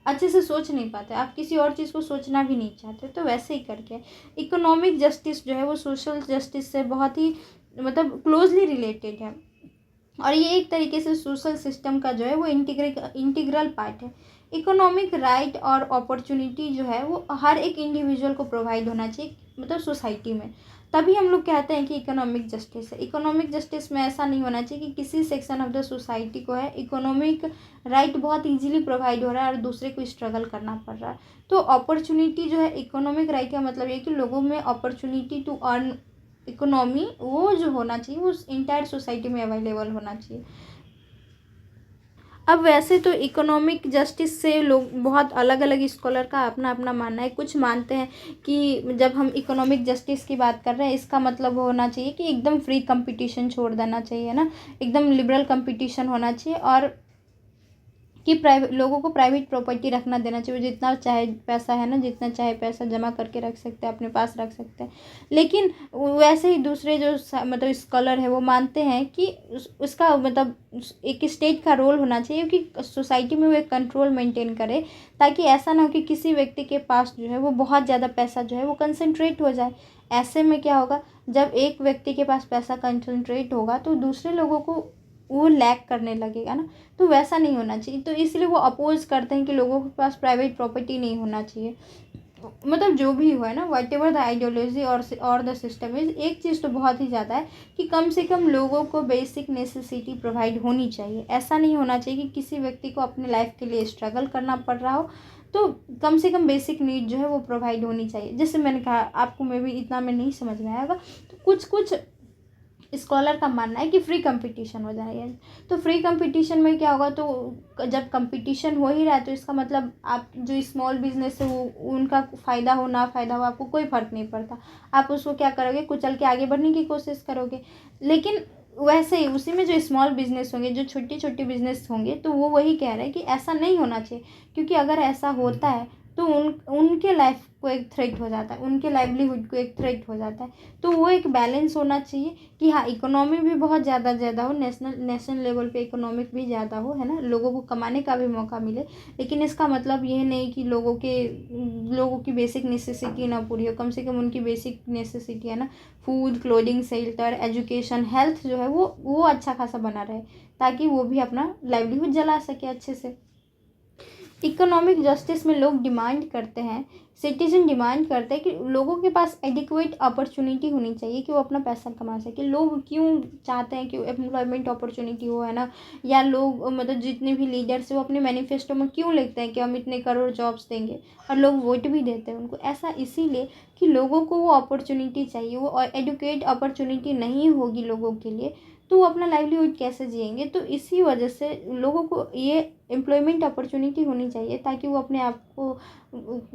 अच्छे से सोच नहीं पाते, आप किसी और चीज़ को सोचना भी नहीं चाहते। तो वैसे ही करके इकोनॉमिक जस्टिस जो है वो सोशल जस्टिस से बहुत ही मतलब क्लोजली रिलेटेड है, और ये एक तरीके से सोशल सिस्टम का जो है वो इंटीग्रल पार्ट है। इकोनॉमिक राइट और अपॉर्चुनिटी जो है वो हर एक इंडिविजुअल को प्रोवाइड होना चाहिए, मतलब सोसाइटी में, तभी हम लोग कहते हैं कि इकोनॉमिक जस्टिस है। इकोनॉमिक जस्टिस में ऐसा नहीं होना चाहिए कि किसी सेक्शन ऑफ द सोसाइटी को है इकोनॉमिक राइट बहुत इजीली प्रोवाइड हो रहा है और दूसरे को स्ट्रगल करना पड़ रहा है। तो अपॉर्चुनिटी जो है, इकोनॉमिक राइट का मतलब ये कि लोगों में अपॉर्चुनिटी टू अर्न इकोनॉमी वो जो होना चाहिए वो इंटायर सोसाइटी में अवेलेबल होना चाहिए। अब वैसे तो इकोनॉमिक जस्टिस से लोग बहुत अलग अलग स्कॉलर का अपना अपना मानना है। कुछ मानते हैं कि जब हम इकोनॉमिक जस्टिस की बात कर रहे हैं इसका मतलब होना चाहिए कि एकदम फ्री कंपटीशन छोड़ देना चाहिए ना, एकदम लिबरल कंपटीशन होना चाहिए, और कि प्राइवेट लोगों को प्राइवेट प्रॉपर्टी रखना देना चाहिए, जितना चाहे पैसा है ना, जितना चाहे पैसा जमा करके रख सकते हैं, अपने पास रख सकते हैं। लेकिन वैसे ही दूसरे जो मतलब स्कॉलर है वो मानते हैं कि उसका मतलब एक स्टेट का रोल होना चाहिए कि सोसाइटी में वो एक कंट्रोल मेंटेन करे, ताकि ऐसा ना हो कि किसी व्यक्ति के पास जो है वो बहुत ज़्यादा पैसा जो है वो कंसंट्रेट हो जाए। ऐसे में क्या होगा, जब एक व्यक्ति के पास पैसा कंसंट्रेट होगा तो दूसरे लोगों को वो लैक करने लगेगा ना, तो वैसा नहीं होना चाहिए। तो इसलिए वो अपोज करते हैं कि लोगों के पास प्राइवेट प्रॉपर्टी नहीं होना चाहिए। मतलब जो भी हो है ना, वट एवर द आइडियोलॉजी और द सिस्टम इज, एक चीज़ तो बहुत ही ज़्यादा है कि कम से कम लोगों को बेसिक नेसेसिटी प्रोवाइड होनी चाहिए। ऐसा नहीं होना चाहिए कि किसी व्यक्ति को अपने लाइफ के लिए स्ट्रगल करना पड़ रहा हो, तो कम से कम बेसिक नीड जो है वो प्रोवाइड होनी चाहिए। जैसे मैंने कहा आपको, मे भी इतना में नहीं समझ में आएगा, तो कुछ कुछ स्कॉलर का मानना है कि फ्री कंपटीशन हो जाएगा। तो फ्री कंपटीशन में क्या होगा, तो जब कंपटीशन हो ही रहा है तो इसका मतलब आप जो स्मॉल बिजनेस है वो उनका फ़ायदा हो ना फ़ायदा हो आपको कोई फ़र्क नहीं पड़ता, आप उसको क्या करोगे, कुचल के आगे बढ़ने की कोशिश करोगे। लेकिन वैसे ही उसी में जो स्मॉल बिजनेस होंगे, जो छोटे छोटे बिजनेस होंगे, तो वो वही कह रहे हैं कि ऐसा नहीं होना चाहिए, क्योंकि अगर ऐसा होता है तो उनके लाइफ को एक थ्रेट हो जाता है, उनके लाइवलीहुड को एक थ्रेट हो जाता है। तो वो एक बैलेंस होना चाहिए कि हाँ, इकोनॉमी भी बहुत ज़्यादा हो, नेशनल लेवल पे इकोनॉमिक भी ज़्यादा हो, है ना, लोगों को कमाने का भी मौका मिले। लेकिन इसका मतलब ये नहीं कि लोगों की बेसिक नेसेसिटी ना पूरी हो। कम से कम उनकी बेसिक नेसेसिटी है ना, food, clothing, shelter, education, health जो है वो अच्छा खासा बना रहे, ताकि वो भी अपना लाइवलीहुड जला सके अच्छे से। इकोनॉमिक जस्टिस में लोग डिमांड करते हैं, सिटीजन डिमांड करते हैं कि लोगों के पास एडिक्वेट अपॉर्चुनिटी होनी चाहिए कि वो अपना पैसा कमा सके। लोग क्यों चाहते हैं कि एम्प्लॉयमेंट अपॉर्चुनिटी हो, है ना, या लोग मतलब जितने भी लीडर्स हैं वो अपने मैनिफेस्टो में क्यों लिखते हैं कि हम इतने करोड़ जॉब्स देंगे, और लोग वोट भी देते हैं उनको। ऐसा इसीलिए कि लोगों को वो अपॉर्चुनिटी चाहिए। वो एडुकेट अपॉर्चुनिटी नहीं होगी लोगों के लिए तो वो अपना लाइवलीहुड कैसे जिएंगे। तो इसी वजह से लोगों को ये एम्प्लॉयमेंट अपॉर्चुनिटी होनी चाहिए, ताकि वो अपने आप को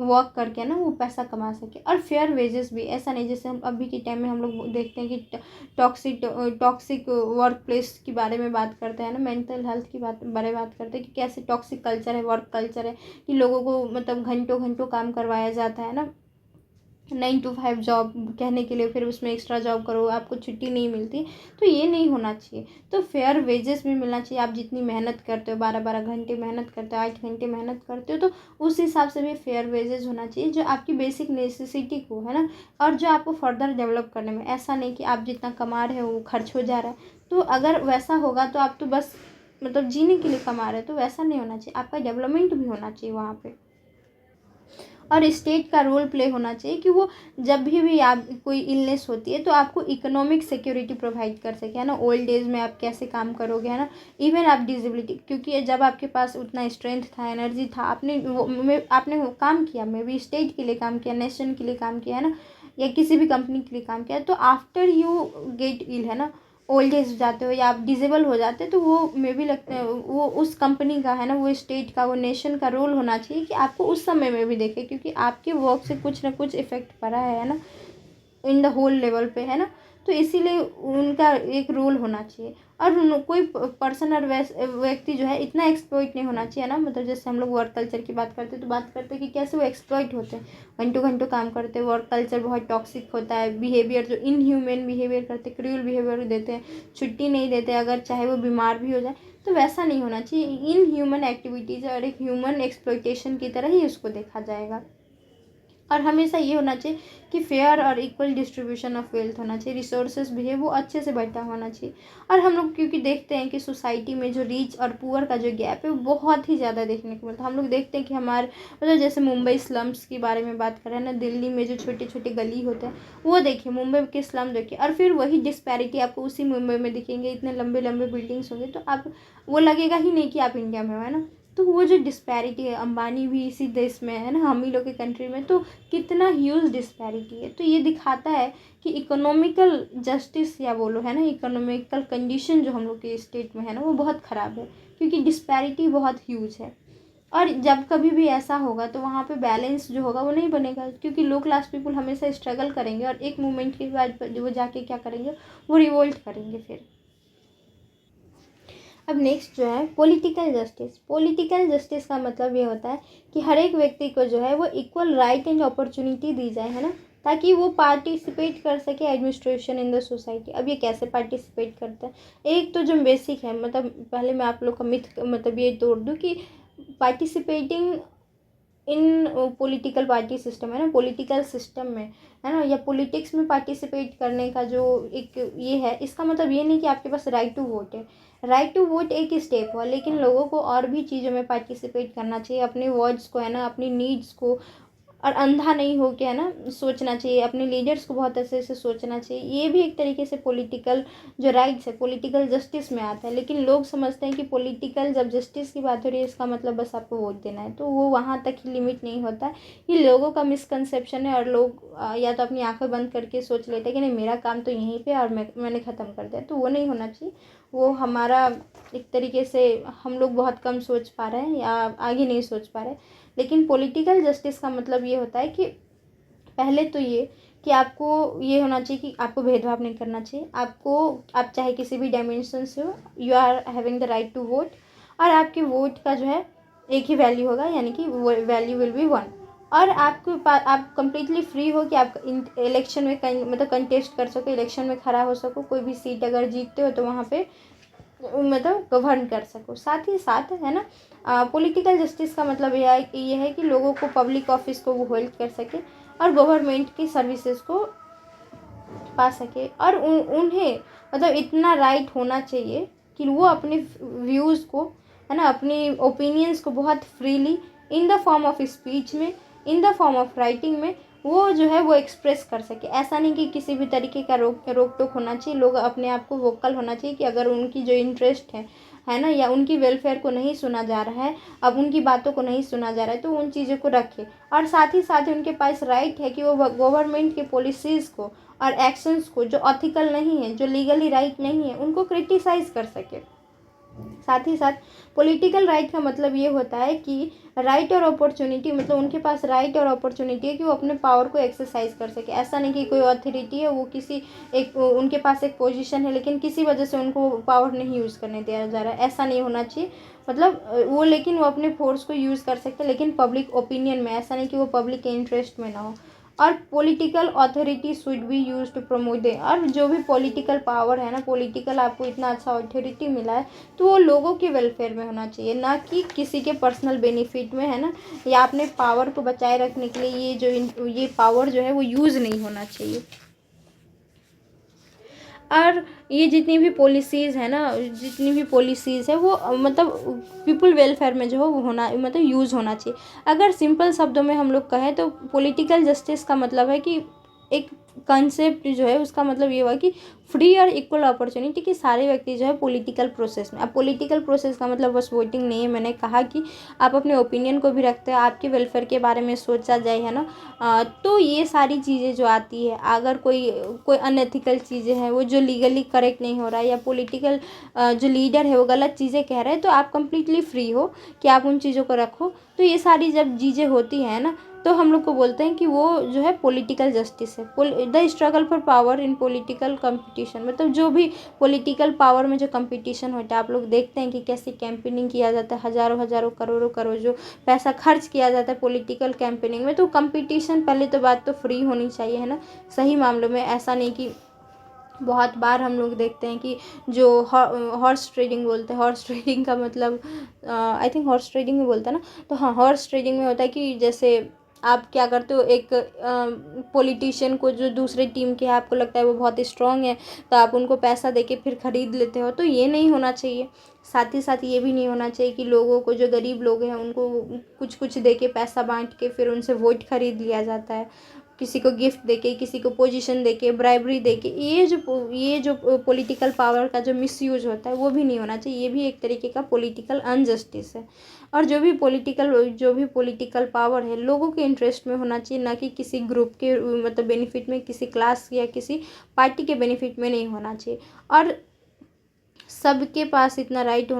वर्क करके ना वो पैसा कमा सके। और फेयर वेजेस भी, ऐसा नहीं जैसे हम अभी के टाइम में हम लोग देखते हैं कि टॉक्सिक वर्क प्लेस के बारे में बात करते हैं ना, मेंटल हेल्थ की बारे में बात करते हैं कि कैसे टॉक्सिक कल्चर है, वर्क कल्चर है, कि लोगों को मतलब घंटों घंटों काम करवाया जाता है ना, 9 to 5 जॉब कहने के लिए, फिर उसमें एक्स्ट्रा जॉब करो, आपको छुट्टी नहीं मिलती। तो ये नहीं होना चाहिए। तो फेयर वेजेस भी मिलना चाहिए। आप जितनी मेहनत करते हो, 12 12 घंटे मेहनत करते हो, 8 घंटे मेहनत करते हो, तो उस हिसाब से भी फेयर वेजेस होना चाहिए, जो आपकी बेसिक नेसेसिटी को, है ना, और जो आपको फर्दर डेवलप करने में। ऐसा नहीं कि आप जितना कमा रहे हो वो खर्च हो जा रहा है। तो अगर वैसा होगा तो आप तो बस मतलब जीने के लिए कमा रहे हो, तो वैसा नहीं होना चाहिए। आपका डेवलपमेंट भी होना चाहिए वहाँ पे। और स्टेट का रोल प्ले होना चाहिए कि वो जब भी आप कोई इलनेस होती है तो आपको इकोनॉमिक सिक्योरिटी प्रोवाइड कर सके, है ना। ओल्ड एज में आप कैसे काम करोगे, है ना, इवन आप डिसेबिलिटी, क्योंकि जब आपके पास उतना स्ट्रेंथ था, एनर्जी था, आपने वो काम किया, मे बी स्टेट के लिए काम किया, नेशन के लिए काम किया, है ना, या किसी भी कंपनी के लिए काम किया, तो आफ्टर यू गेट इल, है ना, ओल्ड एज हो जाते हो या आप डिसेबल हो जाते हो, तो वो मे भी लगता है वो उस कंपनी का, है ना, वो स्टेट का, वो नेशन का रोल होना चाहिए कि आपको उस समय में भी देखे, क्योंकि आपके वर्क से कुछ ना कुछ इफेक्ट पड़ा है ना, इन द होल लेवल पे, है ना। तो इसीलिए उनका एक रोल होना चाहिए। और कोई पर्सन और व्यक्ति जो है इतना एक्सप्लॉइट नहीं होना चाहिए ना, मतलब जैसे हम लोग वर्क कल्चर की बात करते हैं तो बात करते हैं कि कैसे वो एक्सप्लॉइट होते हैं, घंटों घंटों काम करते हैं। वर्क कल्चर बहुत टॉक्सिक होता है, बिहेवियर जो इनह्यूमन बिहेवियर करते, क्रूअल बिहेवियर देते हैं, छुट्टी नहीं देते अगर चाहे वो बीमार भी हो जाए। तो वैसा नहीं होना चाहिए। इन ह्यूमन एक्टिविटीज़ और एक ह्यूमन एक्सप्लॉइटेशन की तरह ही उसको देखा जाएगा। और हमेशा ये होना चाहिए कि फेयर और इक्वल डिस्ट्रीब्यूशन ऑफ वेल्थ होना चाहिए। रिसोर्सेज भी है वो अच्छे से बंटा होना चाहिए। और हम लोग क्योंकि देखते हैं कि सोसाइटी में जो रिच और पुअर का जो गैप है वो बहुत ही ज़्यादा देखने को मिलता है। हम लोग देखते हैं कि हमारे मतलब जैसे मुंबई स्लम्स के बारे में बात करें ना, दिल्ली में जो छोटे छोटे गली होते हैं वो देखिए, मुंबई के स्लम देखिए, और फिर वही डिस्पैरिटी आपको उसी मुंबई में दिखेंगे। इतने लंबे लंबे बिल्डिंग्स होंगे तो आप वो लगेगा ही नहीं कि आप इंडिया में हो, है ना। तो वो जो डिस्पैरिटी है, अंबानी भी इसी देश में है ना, हम ही लोग के कंट्री में, तो कितना ह्यूज डिस्पैरिटी है। तो ये दिखाता है कि इकोनॉमिकल जस्टिस या बोलो, है ना, इकोनॉमिकल कंडीशन जो हम लोग के स्टेट में है ना वो बहुत ख़राब है, क्योंकि डिस्पैरिटी बहुत ह्यूज है। और जब कभी भी ऐसा होगा तो वहाँ पे बैलेंस जो होगा वो नहीं बनेगा, क्योंकि लो क्लास पीपल हमेशा स्ट्रगल करेंगे और एक मोमेंट के बाद वो जाके क्या करेंगे, वो रिवोल्ट करेंगे फिर। अब नेक्स्ट जो है पॉलिटिकल जस्टिस। पॉलिटिकल जस्टिस का मतलब ये होता है कि हर एक व्यक्ति को जो है वो इक्वल राइट एंड अपॉर्चुनिटी दी जाए, है ना, ताकि वो पार्टिसिपेट कर सके एडमिनिस्ट्रेशन इन द सोसाइटी। अब ये कैसे पार्टिसिपेट करते हैं, एक तो जो बेसिक है, मतलब पहले मैं आप लोग का मिथ मतलब ये तोड़ दूँ कि participating in political party system, है ना, पॉलिटिकल सिस्टम में, है ना, या पॉलिटिक्स में पार्टिसिपेट करने का जो एक ये है, इसका मतलब ये नहीं कि आपके पास राइट टू वोट है। राइट टू वोट एक स्टेप हुआ, लेकिन लोगों को और भी चीज़ों में पार्टिसिपेट करना चाहिए, अपने वर्ड्स को, है ना, अपनी नीड्स को और अंधा नहीं हो के, है ना, सोचना चाहिए। अपने लीडर्स को बहुत अच्छे से सोचना चाहिए। ये भी एक तरीके से पॉलिटिकल जो राइट्स है, पॉलिटिकल जस्टिस में आता है। लेकिन लोग समझते हैं कि पॉलिटिकल जब जस्टिस की बात हो रही है इसका मतलब बस आपको वोट देना है, तो वो वहाँ तक ही लिमिट नहीं होता है। ये लोगों का मिसकंसेप्शन है, और लोग या तो अपनी आंखें बंद करके सोच लेते हैं कि नहीं मेरा काम तो यहीं पे और मैंने ख़त्म कर दिया, तो वो नहीं होना चाहिए। वो हमारा एक तरीके से हम लोग बहुत कम सोच पा रहे हैं या आगे नहीं सोच पा रहे। लेकिन पॉलिटिकल जस्टिस का मतलब ये होता है कि पहले तो ये कि आपको ये होना चाहिए कि आपको भेदभाव नहीं करना चाहिए। आप चाहे किसी भी डायमेंशन से हो, you are having the right to vote, और आपके वोट का जो है एक ही वैल्यू होगा, यानी कि वो वैल्यू विल बी 1। और आपके पास आप कम्प्लीटली फ्री हो कि आप इलेक्शन में मतलब कंटेस्ट कर सको, इलेक्शन में खड़ा हो सको, कोई भी सीट अगर जीतते हो तो वहाँ पे मतलब गवर्न कर सको। साथ ही साथ, है ना, पॉलिटिकल जस्टिस का मतलब ये है कि लोगों को पब्लिक ऑफिस को वो होल्ड कर सके और गवर्नमेंट की सर्विसेज को पा सके, और उन्हें मतलब इतना राइट होना चाहिए कि वो अपने व्यूज़ को, है ना, अपनी ओपिनियंस को बहुत freely in the form of speech में, in the form of writing में वो जो है वो एक्सप्रेस कर सके। ऐसा नहीं कि किसी भी तरीके का रोक टोक होना चाहिए। लोग अपने आप को वोकल होना चाहिए कि अगर उनकी जो इंटरेस्ट है ना, या उनकी वेलफेयर को नहीं सुना जा रहा है, अब उनकी बातों को नहीं सुना जा रहा है, तो उन चीज़ों को रखें। और साथ ही साथ उनके पास राइट है कि वो गवर्नमेंट के पॉलिसीज़ को और एक्शंस को जो ऑथिकल नहीं है, जो लीगली राइट नहीं है, उनको क्रिटिसाइज कर सके। साथ ही साथ पॉलिटिकल राइट का मतलब ये होता है कि राइट और अपॉर्चुनिटी, मतलब उनके पास राइट और अपॉर्चुनिटी है कि वो अपने पावर को एक्सरसाइज कर सके। ऐसा नहीं कि कोई अथॉरिटी है, वो किसी एक उनके पास एक पोजीशन है लेकिन किसी वजह से उनको पावर नहीं यूज़ करने दिया जा रहा है, ऐसा नहीं होना चाहिए। मतलब वो, लेकिन वो अपने फोर्स को यूज़ कर सकते हैं, लेकिन पब्लिक ओपिनियन में, ऐसा नहीं कि वो पब्लिक के इंटरेस्ट में ना हो। और political authority should be use to promote they, और जो भी पॉलिटिकल पावर है ना, पॉलिटिकल आपको इतना अच्छा अथॉरिटी मिला है तो वो लोगों के वेलफेयर में होना चाहिए, ना कि किसी के पर्सनल बेनिफिट में, है ना, या अपने पावर को बचाए रखने के लिए ये पावर जो है वो यूज़ नहीं होना चाहिए। और ये जितनी भी पॉलिसीज़ है ना, जितनी भी पॉलिसीज़ है वो मतलब पीपल वेलफेयर में जो है वो होना, मतलब यूज़ होना चाहिए। अगर सिंपल शब्दों में हम लोग कहें तो पॉलिटिकल जस्टिस का मतलब है कि एक कंसेप्ट जो है उसका मतलब ये हुआ कि फ्री और इक्वल अपॉर्चुनिटी कि सारे व्यक्ति जो है पॉलिटिकल प्रोसेस में। अब पॉलिटिकल प्रोसेस का मतलब बस वोटिंग नहीं है, मैंने कहा कि आप अपने ओपिनियन को भी रखते हैं, आपके वेलफेयर के बारे में सोचा जाए, है ना। तो ये सारी चीज़ें जो आती है, अगर कोई कोई अनएथिकल चीज़ें हैं, वो जो लीगली करेक्ट नहीं हो रहा है, या पॉलिटिकल जो लीडर है वो गलत चीज़ें कह रहे हैं, तो आप कम्प्लीटली फ्री हो कि आप उन चीज़ों को रखो। तो ये सारी जब चीज़ें होती हैं ना, तो हम लोग को बोलते हैं कि वो जो है पॉलिटिकल जस्टिस है। The struggle for power in political competition, मतलब जो भी पॉलिटिकल पावर में जो कंपटीशन होता है, आप लोग देखते हैं कि कैसे कैंपेनिंग किया जाता है, हज़ारों हज़ारों करोड़ों करोड़ जो पैसा खर्च किया जाता है पॉलिटिकल कैंपेनिंग में। तो कंपटीशन, पहले तो बात तो फ्री होनी चाहिए, है ना, सही मामलों में। ऐसा नहीं कि बहुत बार हम लोग देखते हैं कि जो हॉर्स ट्रेडिंग बोलते हैं, हॉर्स ट्रेडिंग का मतलब आई थिंक हॉर्स ट्रेडिंग में बोलता है ना, तो हाँ, हॉर्स ट्रेडिंग में होता है कि जैसे आप क्या करते हो, एक पॉलिटिशियन को जो दूसरे टीम के है, आपको लगता है वो बहुत स्ट्रांग है, तो आप उनको पैसा देके फिर ख़रीद लेते हो, तो ये नहीं होना चाहिए। साथ ही साथ ये भी नहीं होना चाहिए कि लोगों को, जो गरीब लोग हैं, उनको कुछ कुछ दे के, पैसा बांट के फिर उनसे वोट खरीद लिया जाता है, किसी को गिफ्ट देके, किसी को पोजीशन देके, ब्राइबरी देके। ये जो पॉलिटिकल पावर का जो मिसयूज होता है वो भी नहीं होना चाहिए। ये भी एक तरीके का पॉलिटिकल अनजस्टिस है। और जो भी पॉलिटिकल पावर है लोगों के इंटरेस्ट में होना चाहिए, ना कि किसी ग्रुप के मतलब बेनिफिट में, किसी क्लास या किसी पार्टी के बेनिफिट में नहीं होना चाहिए। और सबके पास इतना राइट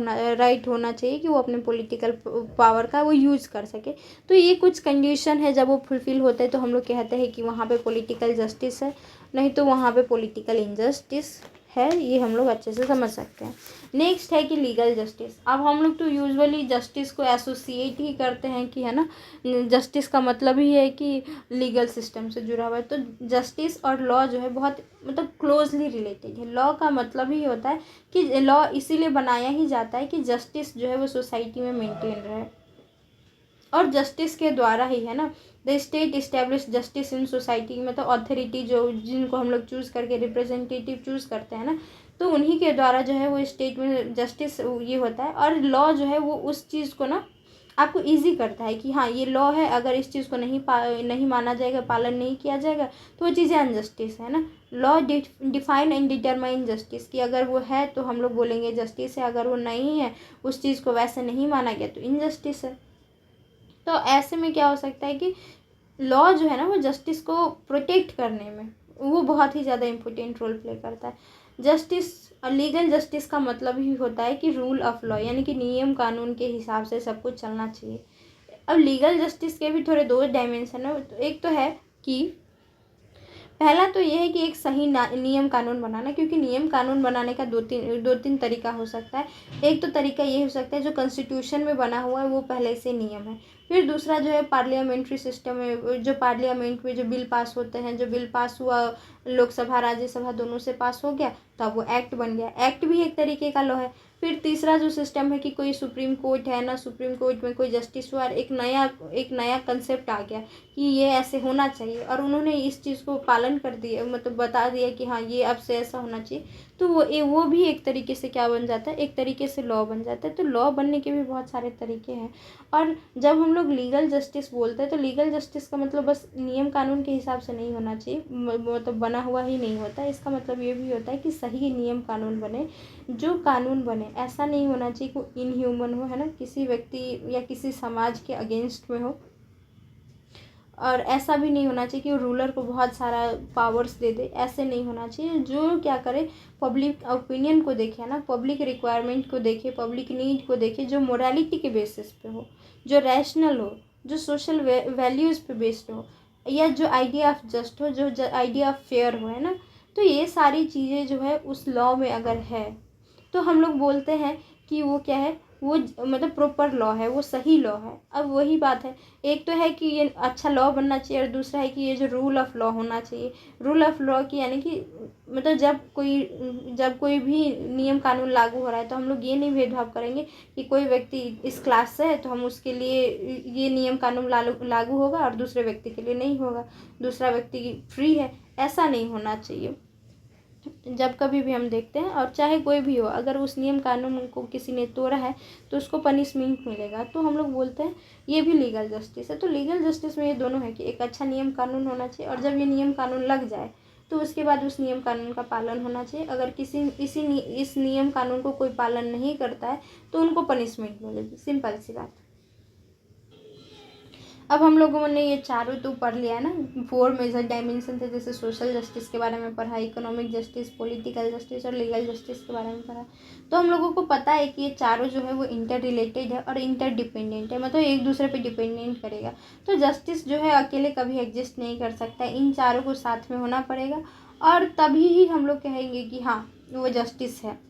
होना चाहिए कि वो अपने पॉलिटिकल पावर का वो यूज़ कर सके। तो ये कुछ कंडीशन है, जब वो फुलफ़िल होते हैं तो हम लोग कहते हैं कि वहाँ पे पॉलिटिकल जस्टिस है, नहीं तो वहाँ पे पॉलिटिकल इनजस्टिस है। ये हम लोग अच्छे से समझ सकते हैं। नेक्स्ट है कि लीगल जस्टिस। अब हम लोग तो यूजुअली जस्टिस को एसोसिएट ही करते हैं कि, है ना, जस्टिस का मतलब ही है कि लीगल सिस्टम से जुड़ा हुआ है। तो जस्टिस और लॉ जो है बहुत मतलब क्लोजली रिलेटेड है। लॉ का मतलब ही होता है कि लॉ इसीलिए बनाया ही जाता है कि जस्टिस जो है वो सोसाइटी में मेंटेन रहे, और जस्टिस के द्वारा ही, है ना, the state establish justice in society. मतलब अथॉरिटी जो जिनको हम लोग चूज़ करके रिप्रेजेंटेटिव चूज़ करते हैं ना, तो उन्हीं के द्वारा जो है वो स्टेट में जस्टिस ये होता है। और लॉ जो है वो उस चीज़ को ना आपको ईजी करता है कि हाँ ये लॉ है, अगर इस चीज़ को नहीं माना जाएगा, पालन नहीं किया जाएगा तो वो चीज़ें अनजस्टिस है ना। Law define and determine justice, कि अगर वो है तो हम लोग बोलेंगे जस्टिस है, अगर वो नहीं है, उस चीज़ को वैसे नहीं माना गया तो इनजस्टिस है। तो ऐसे में क्या हो सकता है कि लॉ जो है ना वो जस्टिस को प्रोटेक्ट करने में वो बहुत ही ज़्यादा इम्पोर्टेंट रोल प्ले करता है। जस्टिस और लीगल जस्टिस का मतलब ही होता है कि रूल ऑफ लॉ, यानी कि नियम कानून के हिसाब से सब कुछ चलना चाहिए। अब लीगल जस्टिस के भी थोड़े दो डायमेंशन है। तो एक तो है कि पहला तो ये है कि एक सही नियम कानून बनाना, क्योंकि नियम कानून बनाने का दो तीन तरीका हो सकता है। एक तो तरीका ये हो सकता है जो कॉन्स्टिट्यूशन में बना हुआ है वो पहले से नियम है। फिर दूसरा जो है पार्लियामेंट्री सिस्टम है, जो पार्लियामेंट में जो बिल पास होते हैं, जो बिल पास हुआ लोकसभा राज्यसभा दोनों से पास हो गया तब वो एक्ट बन गया, एक्ट भी एक तरीके का लॉ है। फिर तीसरा जो सिस्टम है कि कोई सुप्रीम कोर्ट है ना, सुप्रीम कोर्ट में कोई जस्टिस हुआ, एक नया कंसेप्ट आ गया कि ये ऐसे होना चाहिए और उन्होंने इस चीज़ को पालन कर दिया, मतलब बता दिया कि हाँ ये अब से ऐसा होना चाहिए, तो वो भी एक तरीके से क्या बन जाता है, एक तरीके से लॉ बन जाता है। तो लॉ बनने के भी बहुत सारे तरीके हैं। और जब हम लोग लीगल जस्टिस बोलते हैं तो लीगल जस्टिस का मतलब बस नियम कानून के हिसाब से नहीं होना चाहिए, मतलब बना हुआ ही नहीं होता। इसका मतलब ये भी होता है कि सही नियम कानून बने, जो कानून बने ऐसा नहीं होना चाहिए कि इनह्यूमन हो, है ना, किसी व्यक्ति या किसी समाज के अगेंस्ट में हो। और ऐसा भी नहीं होना चाहिए कि वो रूलर को बहुत सारा पावर्स दे दे, ऐसे नहीं होना चाहिए। जो क्या करे, पब्लिक ओपिनियन को देखे, है ना, पब्लिक रिक्वायरमेंट को देखे, पब्लिक नीड को देखे, जो मोरालिटी के बेसिस पे हो, जो रैशनल हो, जो सोशल वैल्यूज़ पे बेस्ड हो, या जो आइडिया ऑफ जस्ट हो, जो आइडिया ऑफ फेयर हो, है ना। तो ये सारी चीज़ें जो है उस लॉ में अगर है तो हम लोग बोलते हैं कि वो क्या है, वो मतलब प्रॉपर लॉ है, वो सही लॉ है। अब वही बात है, एक तो है कि ये अच्छा लॉ बनना चाहिए और दूसरा है कि ये जो रूल ऑफ लॉ होना चाहिए। रूल ऑफ लॉ की यानी कि मतलब जब कोई भी नियम कानून लागू हो रहा है तो हम लोग ये नहीं भेदभाव करेंगे कि कोई व्यक्ति इस क्लास से है तो हम उसके लिए ये नियम कानून लागू होगा और दूसरे व्यक्ति के लिए नहीं होगा, दूसरा व्यक्ति फ्री है, ऐसा नहीं होना चाहिए। जब कभी भी हम देखते हैं, और चाहे कोई भी हो, अगर उस नियम कानून को किसी ने तोड़ा है तो उसको पनिशमेंट मिलेगा, तो हम लोग बोलते हैं ये भी लीगल जस्टिस है। तो लीगल जस्टिस में ये दोनों है कि एक अच्छा नियम कानून होना चाहिए और जब ये नियम कानून लग जाए तो उसके बाद उस नियम कानून का पालन होना चाहिए। अगर इस नियम कानून को कोई पालन नहीं करता है तो उनको पनिशमेंट मिलेगी, सिंपल सी बात। अब हम लोगों ने ये चारों तो पढ़ लिया है ना, 4 मेजर डायमेंशन थे, जैसे सोशल जस्टिस के बारे में पढ़ा, इकोनॉमिक जस्टिस, पॉलिटिकल जस्टिस और लीगल जस्टिस के बारे में पढ़ा। तो हम लोगों को पता है कि ये चारों जो है वो इंटर रिलेटेड है और इंटर डिपेंडेंट है, मतलब एक दूसरे पे डिपेंडेंट करेगा। तो जस्टिस जो है अकेले कभी एग्जिस्ट नहीं कर सकता, इन चारों को साथ में होना पड़ेगा और तभी ही हम लोग कहेंगे कि हाँ वो जस्टिस है।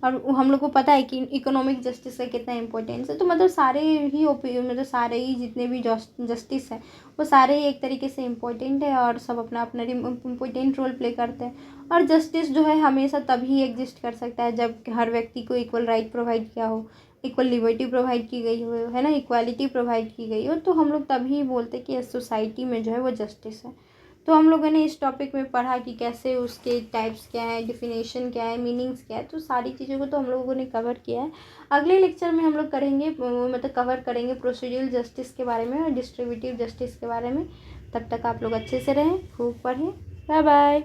और हम लोग को पता है कि इकोनॉमिक जस्टिस का कितना इम्पोर्टेंस है। तो मतलब मतलब सारे ही जितने भी जस्टिस है वो सारे ही एक तरीके से इम्पोर्टेंट है और सब अपना अपना इम्पोर्टेंट रोल प्ले करते हैं। और जस्टिस जो है हमेशा तभी एग्जिस्ट कर सकता है जब हर व्यक्ति को इक्वल राइट प्रोवाइड किया हो, इक्वल लिबर्टी प्रोवाइड की गई हो, है ना, इक्वालिटी प्रोवाइड की गई हो, तो हम लोग तभी बोलते हैं कि सोसाइटी में जो है वो जस्टिस है। तो हम लोगों ने इस टॉपिक में पढ़ा कि कैसे उसके टाइप्स क्या है, डिफिनेशन क्या है, मीनिंग्स क्या है, तो सारी चीज़ों को तो हम लोगों ने कवर किया है। अगले लेक्चर में हम लोग करेंगे मतलब कवर करेंगे प्रोसीड्यूरल जस्टिस के बारे में और डिस्ट्रीब्यूटिव जस्टिस के बारे में। तब तक आप लोग अच्छे से रहें, खूब पढ़ें। Bye bye.